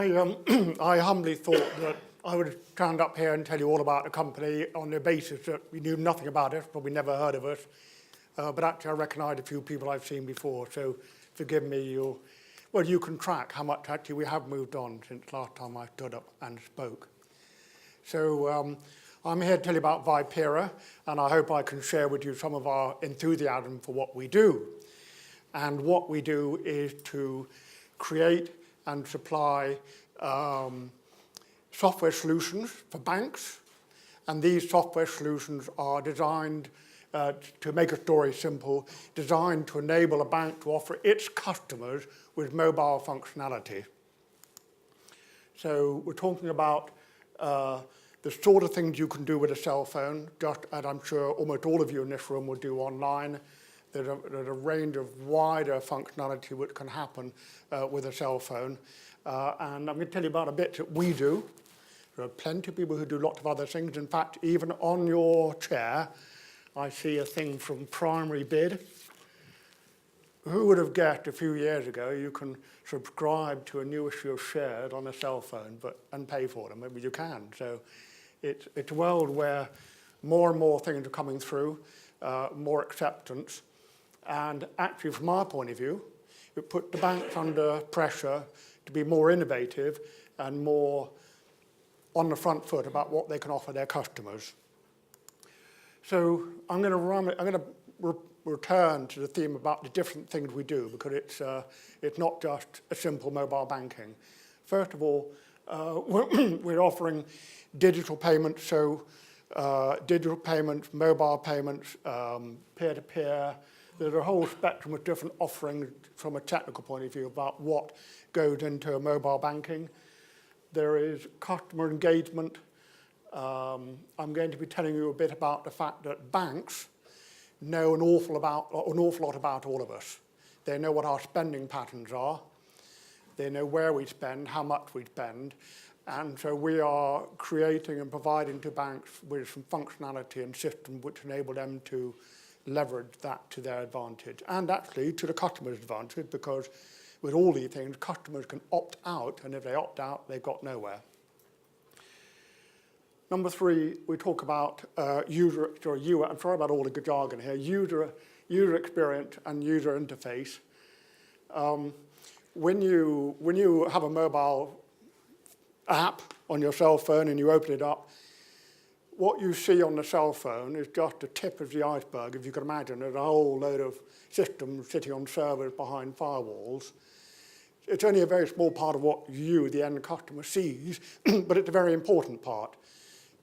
I humbly thought that I would stand up here and tell you all about the company on the basis that we knew nothing about it, probably never heard of us. But actually I recognised a few people I've seen before, so forgive me. You can track how much actually we have moved on since last time I stood up and spoke. So I'm here to tell you about Vipera, and I hope I can share with you some of our enthusiasm for what we do. And what we do is to create and supply software solutions for banks, and these software solutions are designed, to make a story simple, designed to enable a bank to offer its customers with mobile functionality. So we're talking about the sort of things you can do with a cell phone, just as I'm sure almost all of you in this room will do online. There's a range of wider functionality which can happen with a cell phone. And I'm going to tell you about a bit that we do. There are plenty of people who do lots of other things. In fact, even on your chair, I see a thing from Primary Bid. Who would have guessed a few years ago you can subscribe to a new issue of shares on a cell phone and pay for them? Maybe you can. So it's a world where more and more things are coming through, more acceptance. And actually, from our point of view, it put the banks under pressure to be more innovative and more on the front foot about what they can offer their customers. So I'm going to return to the theme about the different things we do, because it's not just a simple mobile banking. First of all, we're offering digital payments, so digital payments, mobile payments, peer-to-peer. There's a whole spectrum of different offerings from a technical point of view about what goes into mobile banking. There is customer engagement. I'm going to be telling you a bit about the fact that banks know an awful lot about all of us. They know what our spending patterns are. They know where we spend, how much we spend. And so we are creating and providing to banks with some functionality and systems which enable them to leverage that to their advantage, and actually to the customer's advantage, because with all these things, customers can opt out, and if they opt out, they've got nowhere. Number 3, we talk about I'm sorry about all the jargon here, user experience and user interface. When you have a mobile app on your cell phone and you open it up, what you see on the cell phone is just the tip of the iceberg. If you can imagine, there's a whole load of systems sitting on servers behind firewalls. It's only a very small part of what you, the end customer, sees, but it's a very important part.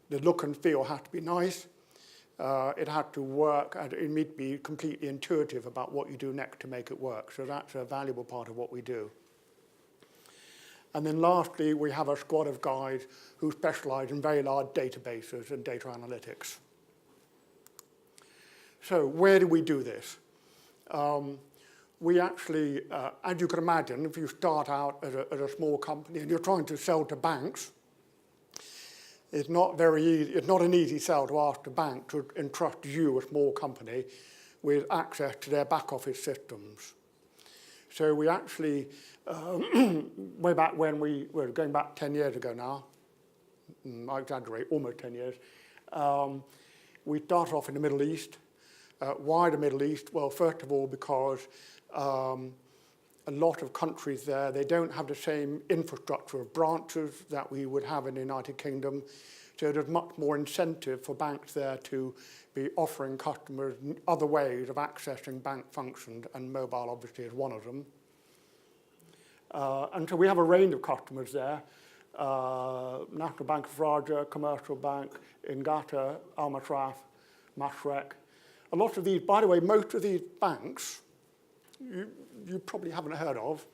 The look and feel has to be nice. It has to work, and it needs to be completely intuitive about what you do next to make it work. So that's a valuable part of what we do. And then lastly, we have a squad of guys who specialize in very large databases and data analytics. So where do we do this? We actually, as you can imagine, if you start out as a small company and you're trying to sell to banks, it's not very easy. It's not an easy sell to ask the bank to entrust you, a small company, with access to their back office systems. So we actually, way back when we're going back 10 years ago now, I exaggerate, almost 10 years, we started off in the Middle East. Why the Middle East? Well, first of all, because a lot of countries there, they don't have the same infrastructure of branches that we would have in the United Kingdom. So there's much more incentive for banks there to be offering customers other ways of accessing bank functions, and mobile obviously is one of them. And so we have a range of customers there. National Bank of Raja, Commercial Bank, Ingata, Al Masraf, Mashrek. A lot of these, by the way, most of these banks, you probably haven't heard of.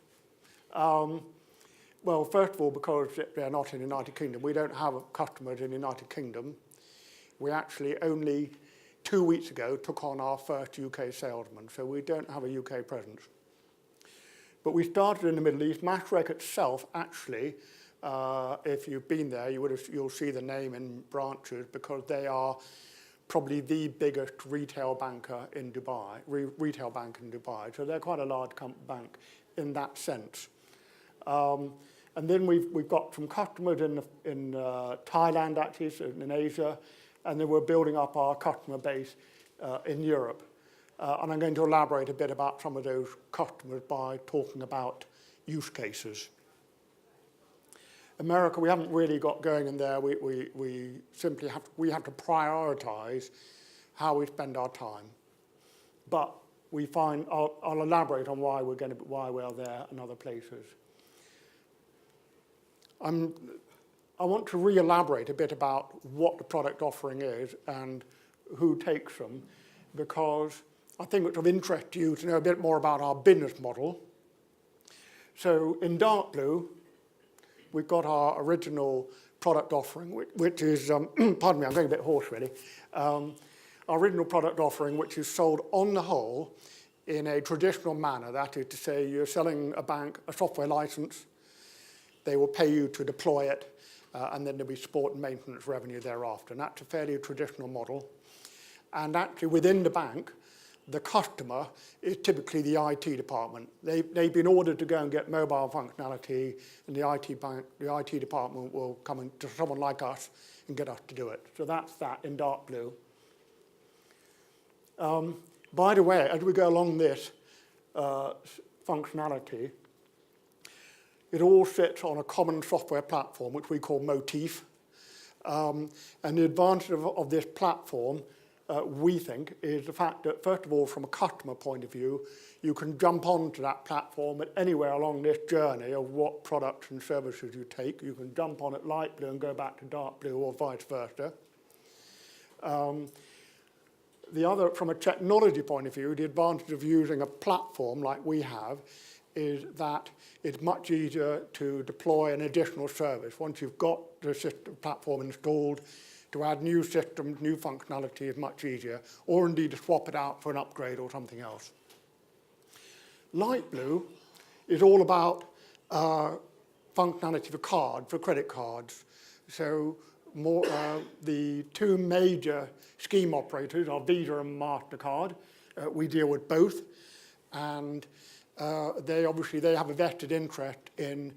Well, first of all, because they're not in the United Kingdom. We don't have customers in the United Kingdom. We actually only 2 weeks ago took on our first UK salesman, so we don't have a UK presence. But we started in the Middle East. Mashrek itself, actually, if you've been there, you'll see the name in branches, because they are probably the biggest retail bank in Dubai. So they're quite a large bank in that sense. And then we've got some customers in Thailand, actually, so in Asia, and then we're building up our customer base in Europe. And I'm going to elaborate a bit about some of those customers by talking about use cases. America, we haven't really got going in there. We simply have to prioritize how we spend our time. But we find, I'll elaborate on why we're there and other places. I want to re-elaborate a bit about what the product offering is and who takes them, because I think it's of interest to you to know a bit more about our business model. So in dark blue, we've got our original product offering, which is, pardon me, I'm going a bit hoarse really. Our original product offering, which is sold on the whole in a traditional manner. That is to say, you're selling a bank a software license, they will pay you to deploy it, and then there'll be support and maintenance revenue thereafter. And that's a fairly traditional model. And actually within the bank, the customer is typically the IT department. They've been ordered to go and get mobile functionality, and the IT department will come in to someone like us and get us to do it. So that's that in dark blue. By the way, as we go along this functionality, it all sits on a common software platform, which we call Motif. And the advantage of this platform, we think, is the fact that, first of all, from a customer point of view, you can jump onto that platform at anywhere along this journey of what products and services you take. You can jump on at light blue and go back to dark blue, or vice versa. The other, from a technology point of view, the advantage of using a platform like we have is that it's much easier to deploy an additional service. Once you've got the system platform installed, to add new systems, new functionality is much easier, or indeed to swap it out for an upgrade or something else. Light blue is all about functionality for credit cards. So the two major scheme operators are Visa and MasterCard. We deal with both, and they have a vested interest in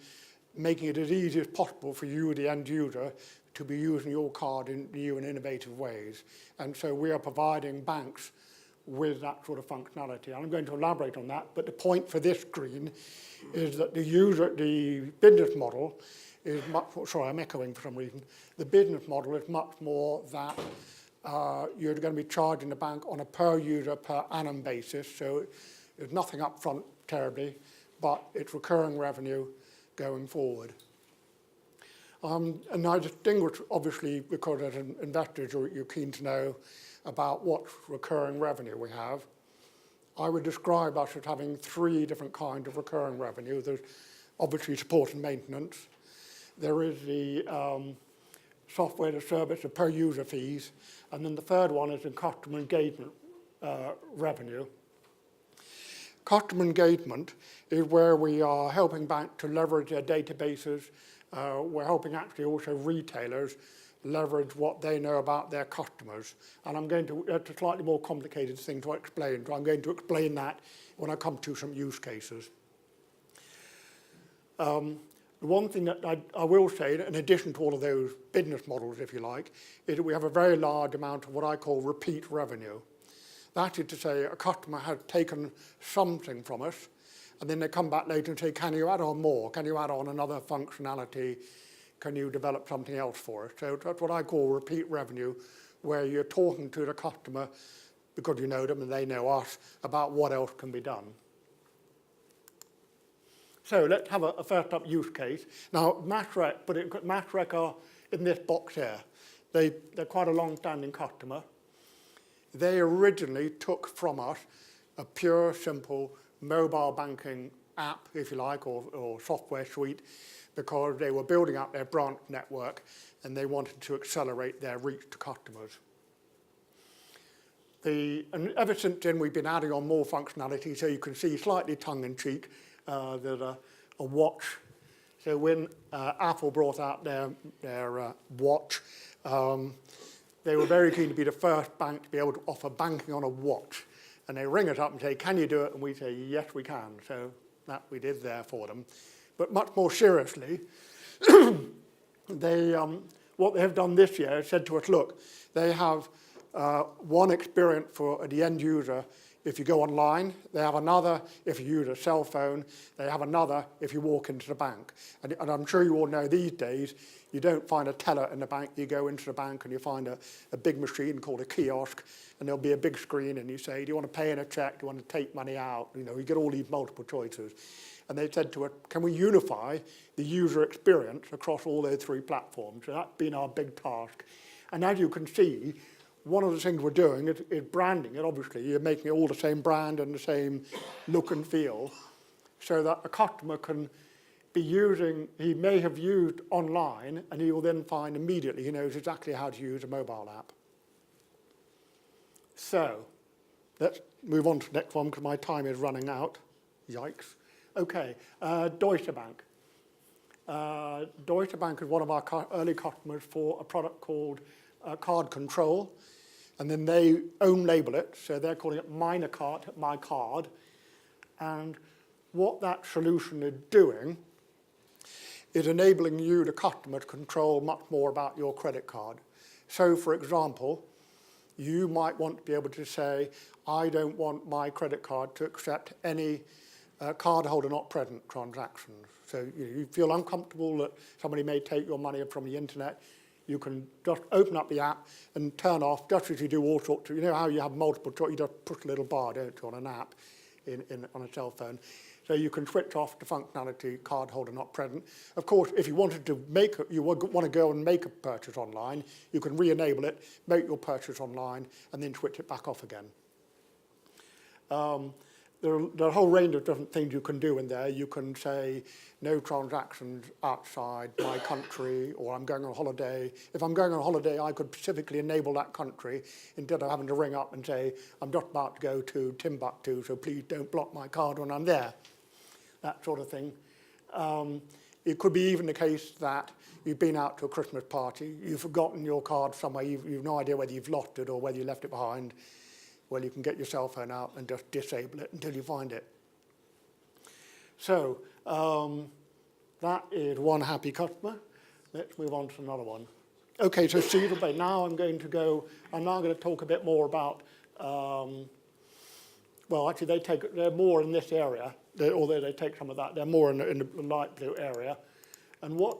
making it as easy as possible for you, the end user, to be using your card in new and innovative ways. And so we are providing banks with that sort of functionality. I'm going to elaborate on that, but the point for this screen is that the business model is much more, sorry, I'm echoing for some reason. The business model is much more that you're going to be charging the bank on a per user, per annum basis. So there's nothing up front terribly, but it's recurring revenue going forward. And I distinguish, obviously, because as investors you're keen to know about what recurring revenue we have. I would describe us as having three different kinds of recurring revenue. There's obviously support and maintenance. There is the software as a service, the per user fees, and then the third one is in customer engagement revenue. Customer engagement is where we are helping banks to leverage their databases. We're helping actually also retailers leverage what they know about their customers. And it's a slightly more complicated thing to explain, so I'm going to explain that when I come to some use cases. The one thing that I will say, in addition to all of those business models, if you like, is that we have a very large amount of what I call repeat revenue. That is to say, a customer has taken something from us, and then they come back later and say, can you add on more? Can you add on another functionality? Can you develop something else for us? So that's what I call repeat revenue, where you're talking to the customer, because you know them and they know us, about what else can be done. So let's have a first up use case. Now, Massrec are in this box here. They're quite a long-standing customer. They originally took from us a pure, simple mobile banking app, if you like, or software suite, because they were building up their branch network and they wanted to accelerate their reach to customers. And ever since then, we've been adding on more functionality, so you can see slightly tongue-in-cheek, there's a watch. So when Apple brought out their watch, they were very keen to be the first bank to be able to offer banking on a watch. And they ring us up and say, can you do it? And we say, yes, we can. So that we did there for them. But much more seriously, what they have done this year is said to us, look, they have one experience for the end user if you go online, they have another if you use a cell phone, they have another if you walk into the bank. And I'm sure you all know these days, you don't find a teller in the bank, you go into the bank and you find a big machine called a kiosk, and there'll be a big screen and you say, do you want to pay in a check, do you want to take money out? You know, you get all these multiple choices. And they said to us, can we unify the user experience across all those three platforms? So that's been our big task. And as you can see, one of the things we're doing is branding it, obviously. You're making it all the same brand and the same look and feel, so that a customer can be using, he may have used online, and he will then find immediately, he knows exactly how to use a mobile app. So, let's move on to the next one, because my time is running out. Yikes. Okay, Deutsche Bank. Deutsche Bank is one of our early customers for a product called Card Control, and then they own label it, so they're calling it My Card. And what that solution is doing is enabling you, the customer, to control much more about your credit card. So, for example, you might want to be able to say, I don't want my credit card to accept any cardholder not present transactions. So you feel uncomfortable that somebody may take your money from the internet, you can just open up the app and turn off, just as you do all sorts of, you know how you have multiple choice, you just push a little bar, don't you, on an app, on a cell phone. So you can switch off the functionality, cardholder not present. Of course, if you wanted to you want to go and make a purchase online, you can re-enable it, make your purchase online, and then switch it back off again. There are a whole range of different things you can do in there. You can say, no transactions outside my country, or I'm going on holiday. If I'm going on holiday, I could specifically enable that country instead of having to ring up and say, I'm just about to go to Timbuktu, so please don't block my card when I'm there. That sort of thing. It could be even the case that you've been out to a Christmas party, you've forgotten your card somewhere, you've no idea whether you've lost it or whether you left it behind. Well, you can get your cell phone out and just disable it until you find it. So, that is one happy customer. Let's move on to another one. Okay, so Cedar Bay. Now I'm going to talk a bit more about, well, actually they're more in this area, although they take some of that, they're more in the light blue area. And what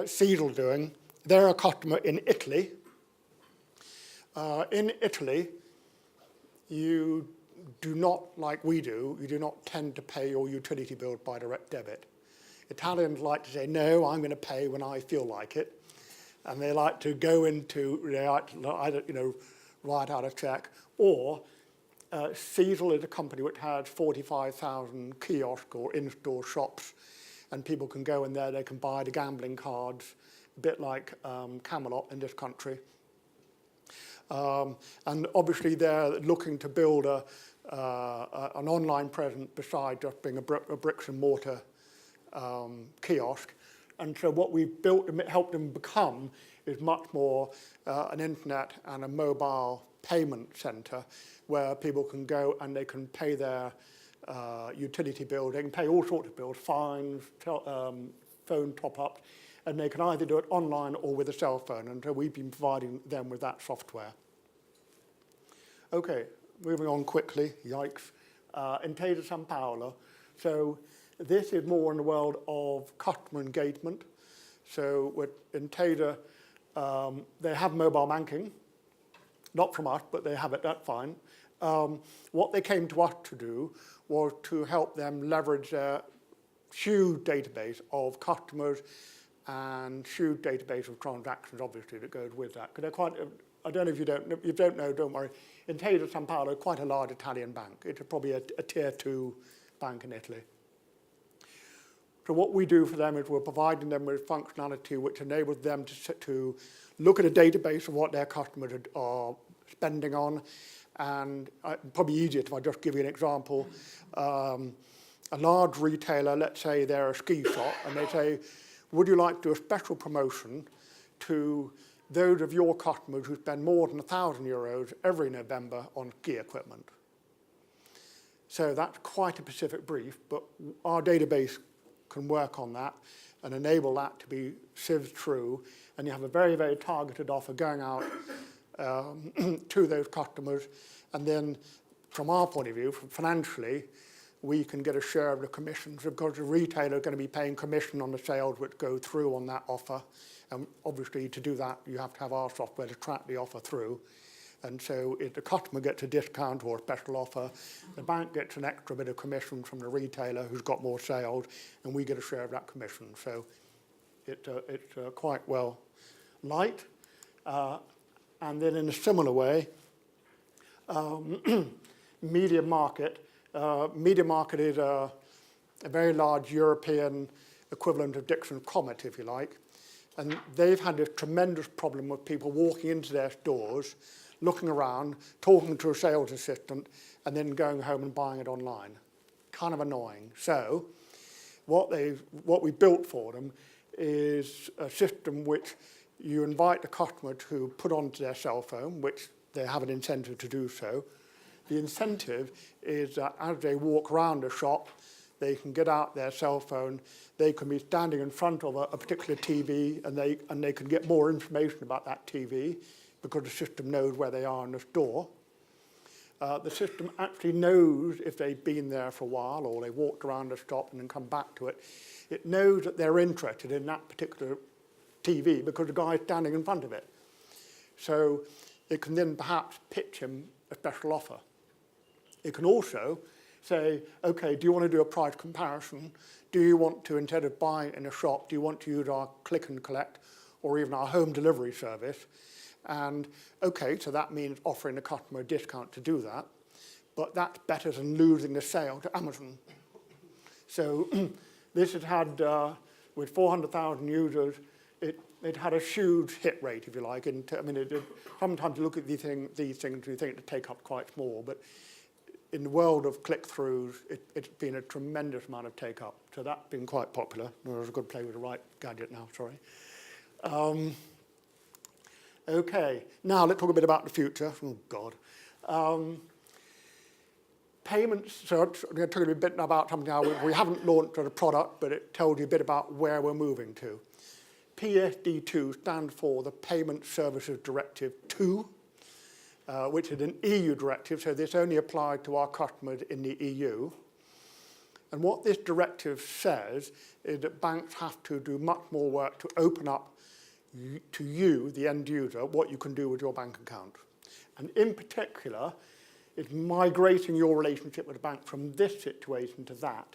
Cedar are doing, they're a customer in Italy. In Italy, you do not, like we do, you do not tend to pay your utility bill by direct debit. Italians like to say, no, I'm going to pay when I feel like it. And they like to go into, either, write out a check, or Cecil is a company which has 45,000 kiosks or in-store shops, and people can go in there, they can buy the gambling cards, a bit like Camelot in this country. And obviously they're looking to build an online presence beside just being a bricks and mortar kiosk. And so what we've built and helped them become is much more an internet and a mobile payment centre where people can go and they can pay their utility bill, they can pay all sorts of bills, fines, phone top-ups, and they can either do it online or with a cell phone, and so we've been providing them with that software. Okay, moving on quickly, yikes. Intesa Sanpaolo. So this is more in the world of customer engagement. So with Intesa, they have mobile banking, not from us, but they have it, that's fine. What they came to us to do was to help them leverage their huge database of customers and huge database of transactions, obviously, that goes with that. Because they're quite, I don't know if you don't know, don't worry. Intesa Sanpaolo is quite a large Italian bank. It's probably a tier 2 bank in Italy. So what we do for them is we're providing them with functionality which enables them to look at a database of what their customers are spending on. And probably easier if I just give you an example. A large retailer, let's say they're a ski shop, and they say, would you like to do a special promotion to those of your customers who spend more than €1,000 every November on ski equipment? So that's quite a specific brief, but our database can work on that and enable that to be sieved through, and you have a very, very targeted offer going out to those customers. And then from our point of view, financially, we can get a share of the commissions because the retailer is going to be paying commission on the sales which go through on that offer. And obviously to do that, you have to have our software to track the offer through. And so if the customer gets a discount or a special offer, the bank gets an extra bit of commission from the retailer who's got more sales, and we get a share of that commission. So it's quite well liked. And then in a similar way, Media Market. Media Market is a very large European equivalent of Dixon Comet, if you like. And they've had this tremendous problem with people walking into their stores, looking around, talking to a sales assistant, and then going home and buying it online. Kind of annoying. So what we built for them is a system which you invite the customer to put onto their cell phone, which they have an incentive to do so. The incentive is that as they walk around the shop, they can get out their cell phone, they can be standing in front of a particular TV, and they can get more information about that TV because the system knows where they are in the store. The system actually knows if they've been there for a while or they walked around the shop and then come back to it. It knows that they're interested in that particular TV because the guy's standing in front of it. So it can then perhaps pitch him a special offer. It can also say, okay, do you want to do a price comparison? Do you want to, instead of buying in a shop, do you want to use our click and collect or even our home delivery service? And okay, so that means offering the customer a discount to do that, but that's better than losing the sale to Amazon. So this has had, with 400,000 users, it had a huge hit rate, if you like. Sometimes you look at these things and you think the take-up quite small, but in the world of click-throughs, it's been a tremendous amount of take-up. So that's been quite popular. There's a good play with the right gadget now, sorry. Okay, now let's talk a bit about the future. Oh, God. Payments, so I'm going to tell you a bit about something now. We haven't launched a product, but it tells you a bit about where we're moving to. PSD2 stands for the Payment Services Directive 2, which is an EU directive, so this only applied to our customers in the EU. And what this directive says is that banks have to do much more work to open up to you, the end user, what you can do with your bank account. And in particular, it's migrating your relationship with the bank from this situation to that.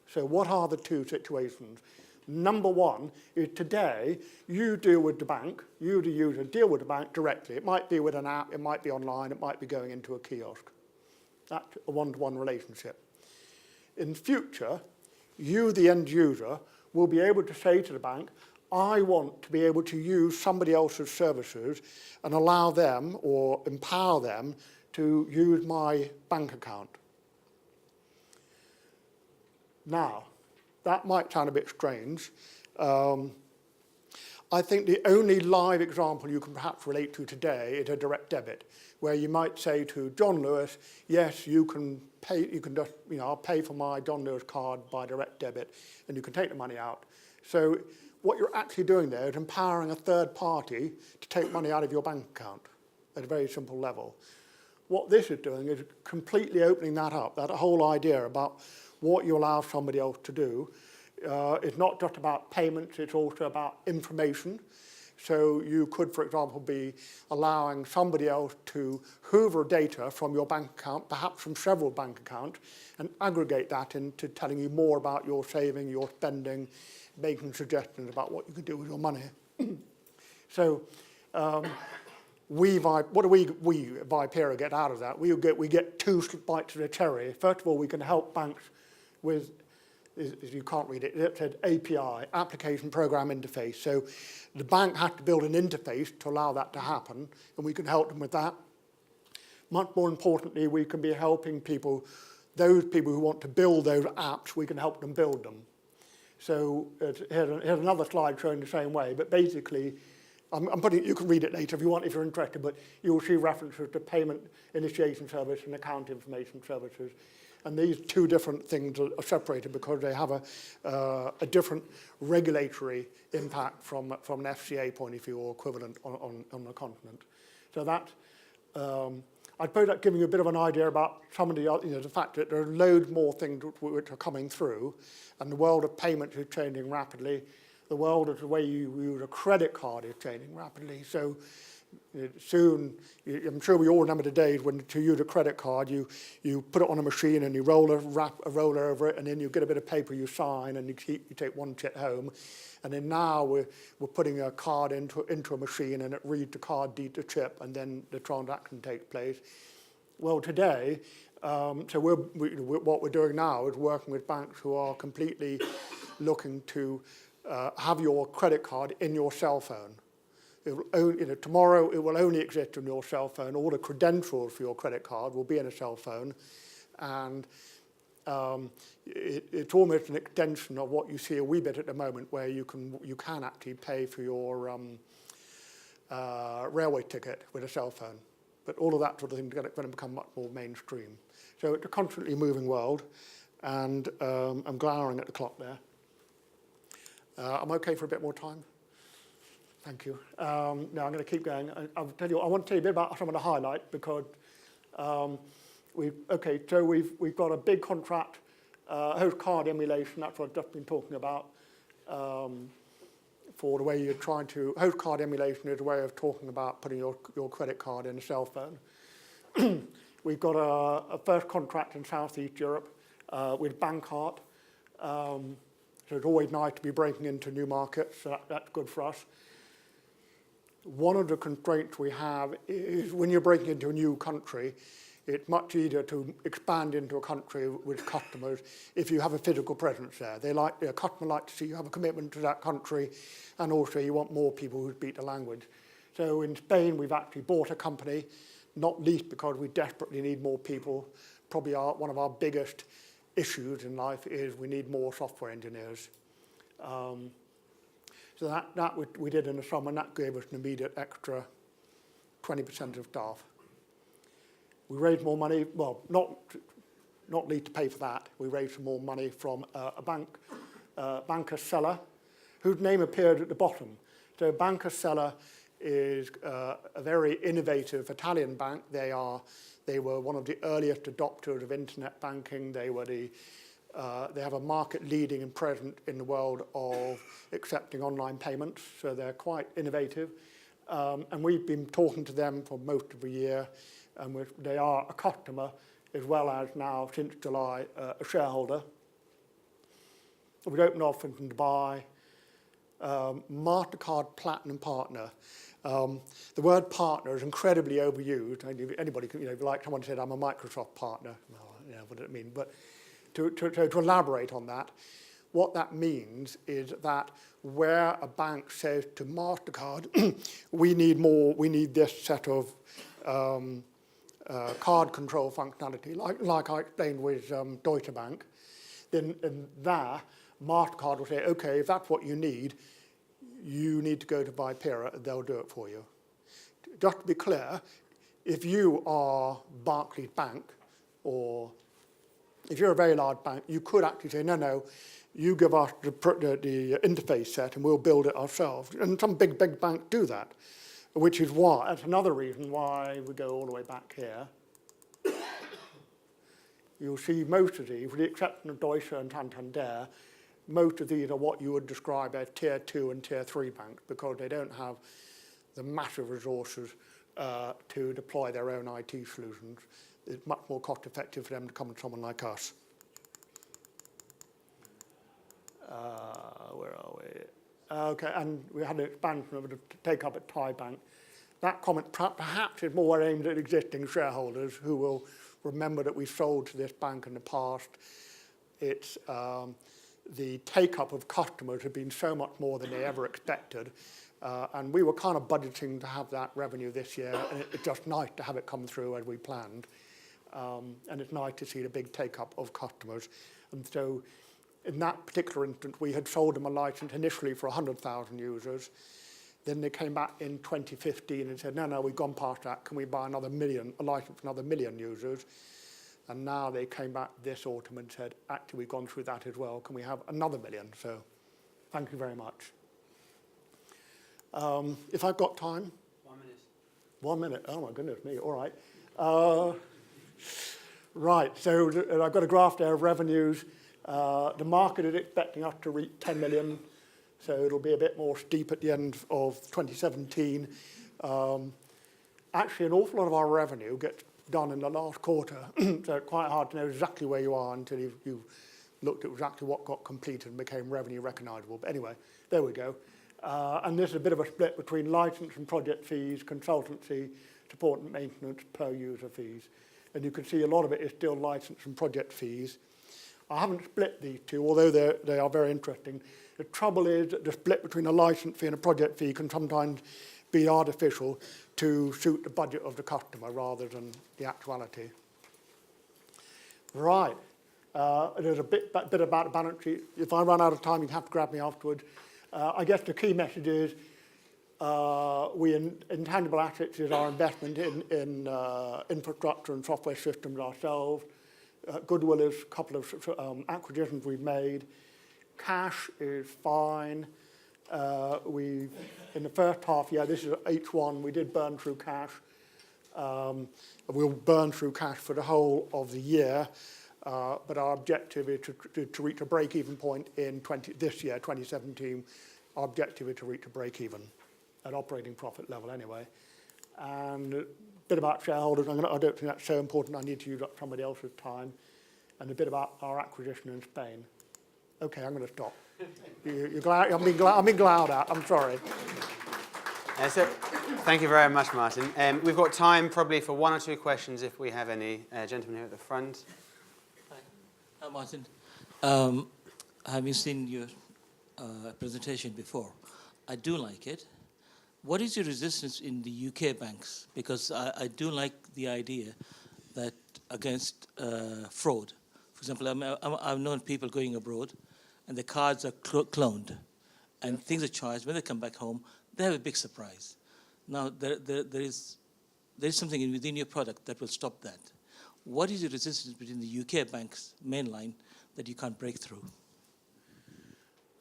So what are the two situations? Number one is today, you deal with the bank, you, the user, deal with the bank directly. It might be with an app, it might be online, it might be going into a kiosk. That's a one-to-one relationship. In future, you, the end user, will be able to say to the bank, I want to be able to use somebody else's services and allow them or empower them to use my bank account. Now, that might sound a bit strange. I think the only live example you can perhaps relate to today is a direct debit, where you might say to John Lewis, yes, you can pay, you can just, I'll pay for my John Lewis card by direct debit, and you can take the money out. So what you're actually doing there is empowering a third party to take money out of your bank account at a very simple level. What this is doing is completely opening that up, that whole idea about what you allow somebody else to do. It's not just about payments, it's also about information. So you could, for example, be allowing somebody else to hoover data from your bank account, perhaps from several bank accounts, and aggregate that into telling you more about your saving, your spending, making suggestions about what you could do with your money. So what do we Vipera get out of that? We get two bites of the cherry. First of all, we can help banks with, you can't read it, it said API, Application Program Interface. So the bank has to build an interface to allow that to happen, and we can help them with that. Much more importantly, we can be helping people, those people who want to build those apps, we can help them build them. So here's another slide showing the same way, but basically, I'm putting, you can read it later if you want, if you're interested, but you'll see references to payment initiation service and account information services. And these two different things are separated because they have a different regulatory impact from an FCA point of view or equivalent on the continent. So that, I suppose that's giving you a bit of an idea about some of the fact that there are loads more things which are coming through, and the world of payments is changing rapidly. The world of the way you use a credit card is changing rapidly. So soon, I'm sure we all remember the days when to use a credit card, you put it on a machine and you wrap a roller over it, and then you get a bit of paper you sign, and you take one chit home. And then now we're putting a card into a machine, and it reads the card deed to chip, and then the transaction takes place. Well, today, so what we're doing now is working with banks who are completely looking to have your credit card in your cell phone. It will only, tomorrow it will only exist on your cell phone. All the credentials for your credit card will be in a cell phone, and it's almost an extension of what you see a wee bit at the moment, where you can actually pay for your railway ticket with a cell phone. But all of that sort of thing is going to become much more mainstream. So it's a constantly moving world, and I'm glaring at the clock there. I'm okay for a bit more time? Thank you. Now I'm going to keep going. I want to tell you a bit about some of the highlights, because we've got a big contract, host card emulation. That's what I've just been talking about. For the way you're trying to host card emulation is a way of talking about putting your credit card in a cell phone. We've got a first contract in Southeast Europe with Bankart. So it's always nice to be breaking into new markets. So that's good for us. One of the constraints we have is when you're breaking into a new country, it's much easier to expand into a country with customers if you have a physical presence there. A customer like to see you have a commitment to that country, and also you want more people who speak the language. So in Spain, we've actually bought a company, not least because we desperately need more people. Probably one of our biggest issues in life is we need more software engineers. So that we did in the summer, and that gave us an immediate extra 20% of staff. We raised more money, well, not least to pay for that. We raised some more money from a Banca Sella, whose name appeared at the bottom. So Banca Sella is a very innovative Italian bank. They were one of the earliest adopters of internet banking. They have a market leading and present in the world of accepting online payments, so they're quite innovative. And we've been talking to them for most of the year, and they are a customer, as well as now, since July, a shareholder. We've opened off in Dubai. MasterCard Platinum Partner. The word partner is incredibly overused. Anybody can, like someone said, I'm a Microsoft partner. Well, what does it mean? But to elaborate on that, what that means is that where a bank says to MasterCard, we need this set of card control functionality, like I explained with Deutsche Bank, then there, MasterCard will say, okay, if that's what you need to go to Vipera, and they'll do it for you. Just to be clear, if you are Barclays Bank, or if you're a very large bank, you could actually say, no, you give us the interface set and we'll build it ourselves. And some big banks do that, which is why, that's another reason why we go all the way back here. You'll see most of these, with the exception of Deutsche and Santander, most of these are what you would describe as tier 2 and tier 3 banks, because they don't have the massive resources to deploy their own IT solutions. It's much more cost effective for them to come to someone like us. Where are we? Okay, and we had an expansion of the take up at Thai Bank. That comment perhaps is more aimed at existing shareholders who will remember that we sold to this bank in the past. It's the take-up of customers have been so much more than they ever expected. And we were kind of budgeting to have that revenue this year, and it's just nice to have it come through as we planned. And it's nice to see the big take-up of customers. And so in that particular instance, we had sold them a license initially for 100,000 users. Then they came back in 2015 and said, no, we've gone past that. Can we buy a license for another 1 million users? And now they came back this autumn and said, actually, we've gone through that as well. Can we have another 1 million? So thank you very much. If I've got time. 1 minute. 1 minute. Oh, my goodness me. All right. Right. So I've got a graph there of revenues. The market is expecting us to reach 10 million. So it'll be a bit more steep at the end of 2017. Actually, an awful lot of our revenue gets done in the last quarter. So it's quite hard to know exactly where you are until you've looked at exactly what got completed and became revenue recognizable. But anyway, there we go. And this is a bit of a split between license and project fees, consultancy, support and maintenance, per user fees. And you can see a lot of it is still license and project fees. I haven't split these two, although they are very interesting. The trouble is that the split between a license fee and a project fee can sometimes be artificial to suit the budget of the customer rather than the actuality. Right. There's a bit about the balance sheet. If I run out of time, you have to grab me afterwards. I guess the key message is intangible assets is our investment in infrastructure and software systems ourselves. Goodwill is a couple of acquisitions we've made. Cash is fine. In the first half year, this is H1, we did burn through cash. We'll burn through cash for the whole of the year, but our objective is to reach a break-even point in this year, 2017. Our objective is to reach a break-even at operating profit level anyway. And a bit about shareholders. I don't think that's so important. I need to use up somebody else's time. And a bit about our acquisition in Spain. Okay, I'm going to stop. You're glad? I'm being glad at. I'm sorry. So, thank you very much, Martin. We've got time probably for 1 or 2 questions if we have any. Gentlemen here at the front. Hi, Martin. Having seen your presentation before, I do like it. What is your resistance in the UK banks? Because I do like the idea that against fraud. For example, I've known people going abroad and the cards are cloned and things are charged. When they come back home, they have a big surprise. Now, there is something within your product that will stop that. What is your resistance between the UK banks mainline that you can't break through?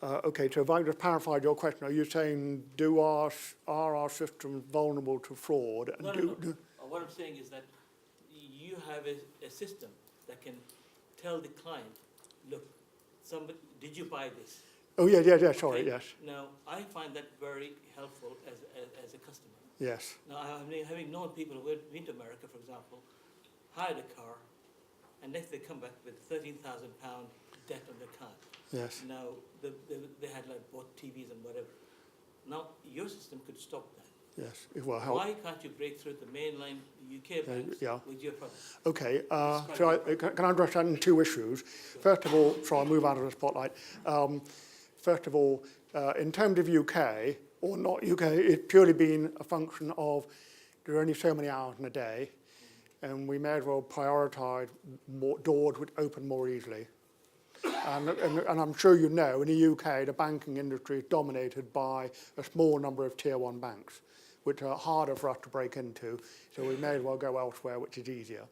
Okay, so if I just clarified your question, are you saying are our systems vulnerable to fraud? No. What I'm saying is that you have a system that can tell the client, look, did you buy this? Oh, yeah, sorry, okay. Yes. Now, I find that very helpful as a customer. Yes. Now, having known people who went to America, for example, hired a car, and next they come back with £13,000 debt on their card. Yes. Now, they had bought TVs and whatever. Now, your system could stop that. Yes, it will help. Why can't you break through the mainline UK banks with your product? Okay, so can I address that in 2 issues? First of all, so I'll move out of the spotlight. First of all, in terms of UK, or not UK, it's purely been a function of there are only so many hours in a day, and we may as well prioritise more doors which open more easily. And I'm sure you know, in the UK, the banking industry is dominated by a small number of tier 1 banks, which are harder for us to break into, so we may as well go elsewhere, which is easier.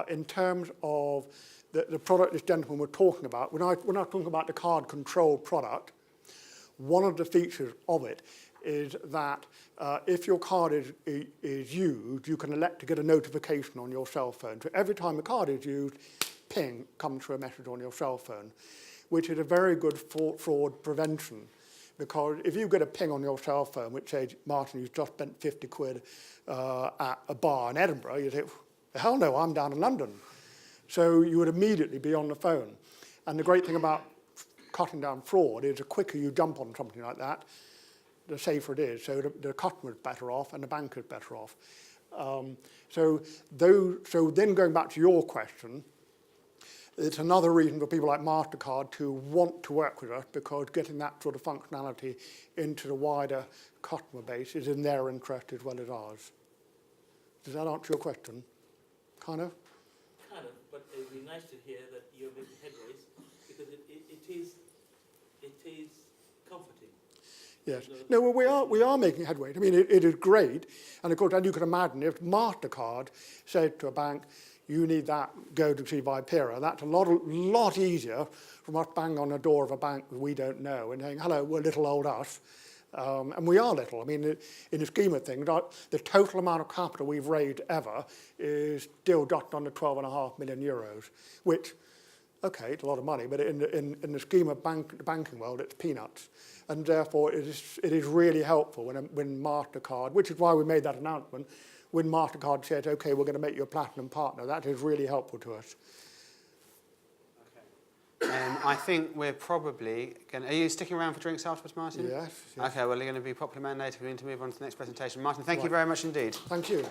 In terms of the product this gentleman was talking about, when I talking about the card control product, one of the features of it is that if your card is used, you can elect to get a notification on your cell phone. So every time a card is used, ping comes through a message on your cell phone, which is a very good fraud prevention. Because if you get a ping on your cell phone which says, Martin, you've just spent 50 quid at a bar in Edinburgh, you say, hell no, I'm down in London. So you would immediately be on the phone. And the great thing about cutting down fraud is the quicker you jump on something like that, the safer it is. So the customer is better off and the bank is better off. So then going back to your question, it's another reason for people like MasterCard to want to work with us, because getting that sort of functionality into the wider customer base is in their interest as well as ours. Does that answer your question? Kind of? Kind of, but it would be nice to hear that you're making headways, because it is comforting. Yes. No, well, we are making headway. I mean, it is great. And of course, as you can imagine, if MasterCard said to a bank, you need that, go to see Vipera. That's a lot easier from us banging on the door of a bank that we don't know and saying, hello, we're little old us. And we are little. I mean, in the scheme of things, the total amount of capital we've raised ever is still just under 12.5 million euros, which, okay, it's a lot of money, but in the scheme of the banking world, it's peanuts. And therefore, it is really helpful when MasterCard, which is why we made that announcement, when MasterCard said, okay, we're going to make you a platinum partner, that is really helpful to us. I think we're probably going to... Are you sticking around for drinks afterwards, Martin? Yes. Okay, well, you're going to be popular man later. We need to move on to the next presentation. Martin, thank you very much indeed. Thank you.